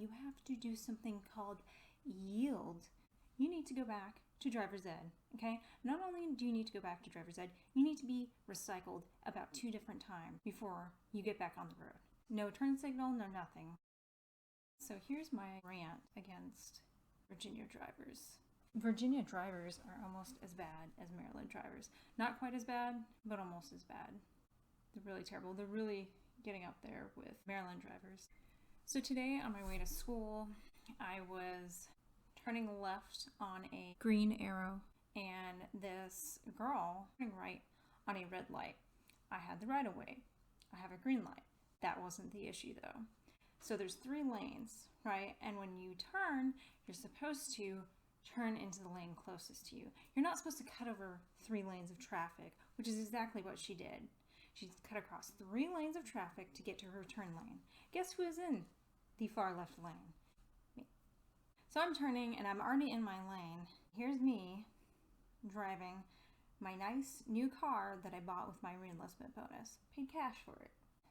you have to do something called yield. You need to go back to driver's ed, okay? Not only do you need to go back to driver's ed, you need to be recycled about 2 different times before you get back on the road. No turn signal, no nothing. So here's my rant against Virginia drivers. Virginia drivers are almost as bad as Maryland drivers. Not quite as bad, but almost as bad. They're really terrible. They're really getting up there with Maryland drivers. So today on my way to school, I was turning left on a green arrow and this girl turning right on a red light. I had the right of way. I have a green light. That wasn't the issue though. So there's 3 lanes, right? And when you turn, you're supposed to turn into the lane closest to you. You're not supposed to cut over 3 lanes of traffic, which is exactly what she did. She cut across 3 lanes of traffic to get to her turn lane. Guess who is in the far left lane? Me. So I'm turning and I'm already in my lane. Here's me driving my nice new car that I bought with my reenlistment bonus. Paid cash for it.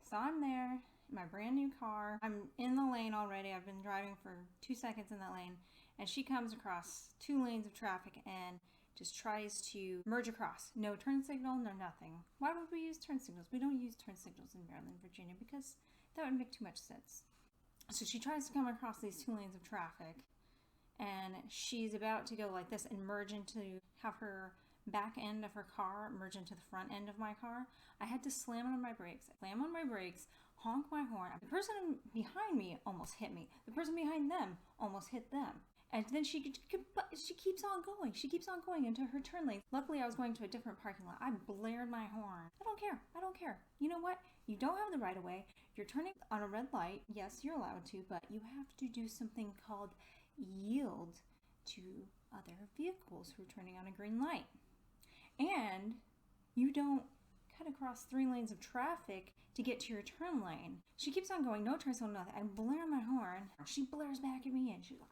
So I'm there, in my brand new car. I'm in the lane already. I've been driving for 2 seconds in that lane. And she comes across 2 lanes of traffic and just tries to merge across. No turn signal, no nothing. Why would we use turn signals? We don't use turn signals in Maryland, Virginia, because that would make too much sense. So she tries to come across these 2 lanes of traffic, and she's about to go like this and merge into, have her back end of her car merge into the front end of my car. I had to slam on my brakes, honk my horn. The person behind me almost hit me. The person behind them almost hit them. And then she keeps on going. She keeps on going into her turn lane. Luckily, I was going to a different parking lot. I blared my horn. I don't care. You know what? You don't have the right of way. You're turning on a red light. Yes, you're allowed to, but you have to do something called yield to other vehicles who are turning on a green light. And you don't cut across 3 lanes of traffic to get to your turn lane. She keeps on going, no turn signal, nothing. I blare my horn. She blares back at me and she's like,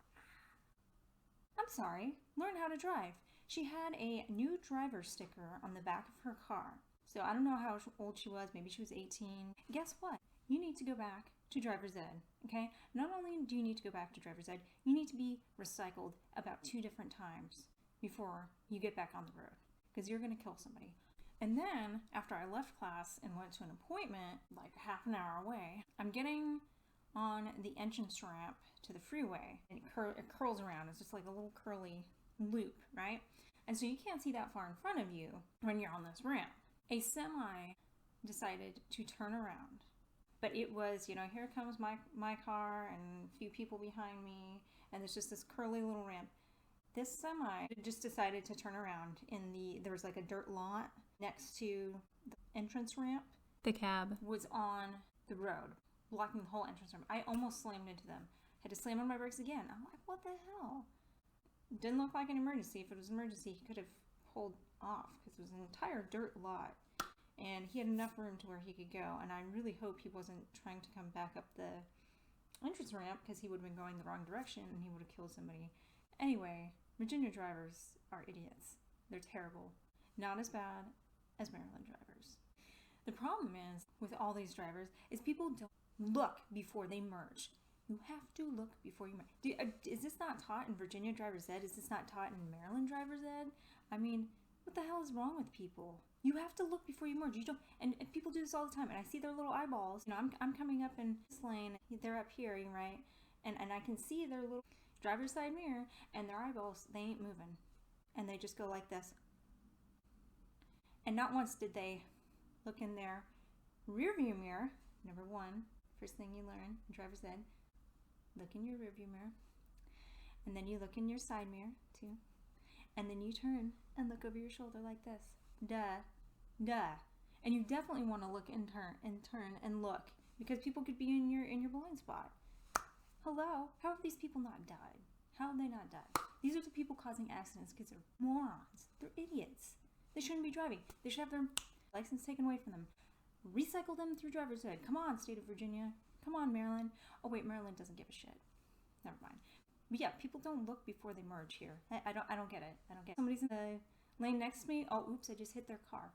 I'm sorry, learn how to drive. She had a new driver sticker on the back of her car. So I don't know how old she was, maybe she was 18. Guess what? You need to go back to driver's ed, okay? Not only do you need to go back to driver's ed, you need to be recycled about 2 different times before you get back on the road, because you're gonna kill somebody. And then, after I left class and went to an appointment, like half an hour away, I'm getting on the entrance ramp to the freeway, and it curls around. It's just like a little curly loop, right? And so you can't see that far in front of you when you're on this ramp. A semi decided to turn around, but it was, here comes my car and a few people behind me, and there's just this curly little ramp. This semi just decided to turn around there was like a dirt lot next to the entrance ramp. The cab was on the road, blocking the whole entrance ramp. I almost slammed into them. Had to slam on my brakes again. I'm like, what the hell? Didn't look like an emergency. If it was an emergency, he could have pulled off because it was an entire dirt lot. And he had enough room to where he could go. And I really hope he wasn't trying to come back up the entrance ramp, because he would have been going the wrong direction and he would have killed somebody. Anyway, Virginia drivers are idiots. They're terrible. Not as bad as Maryland drivers. The problem is, with all these drivers, is people don't look before they merge. You have to look before you merge. Is this not taught in Virginia driver's ed? Is this not taught in Maryland driver's ed? I mean, what the hell is wrong with people? You have to look before you merge. You don't, and people do this all the time, and I see their little eyeballs. I'm coming up in this lane, they're up here, right? And I can see their little driver's side mirror, and their eyeballs, they ain't moving. And they just go like this. And not once did they look in their rear view mirror. Number 1, first thing you learn in driver's ed, look in your rear view mirror. And then you look in your side mirror too. And then you turn and look over your shoulder like this. Duh. And you definitely want to look and turn and look, because people could be in your blind spot. Hello? How have these people not died? How have they not died? These are the people causing accidents because they're morons. They're idiots. They shouldn't be driving. They should have their license taken away from them. Recycle them through driver's ed. Come on, state of Virginia. Come on, Maryland. Oh wait, Maryland doesn't give a shit. Never mind. But yeah, people don't look before they merge here. I don't get it. Somebody's in the lane next to me. Oh, oops, I just hit their car.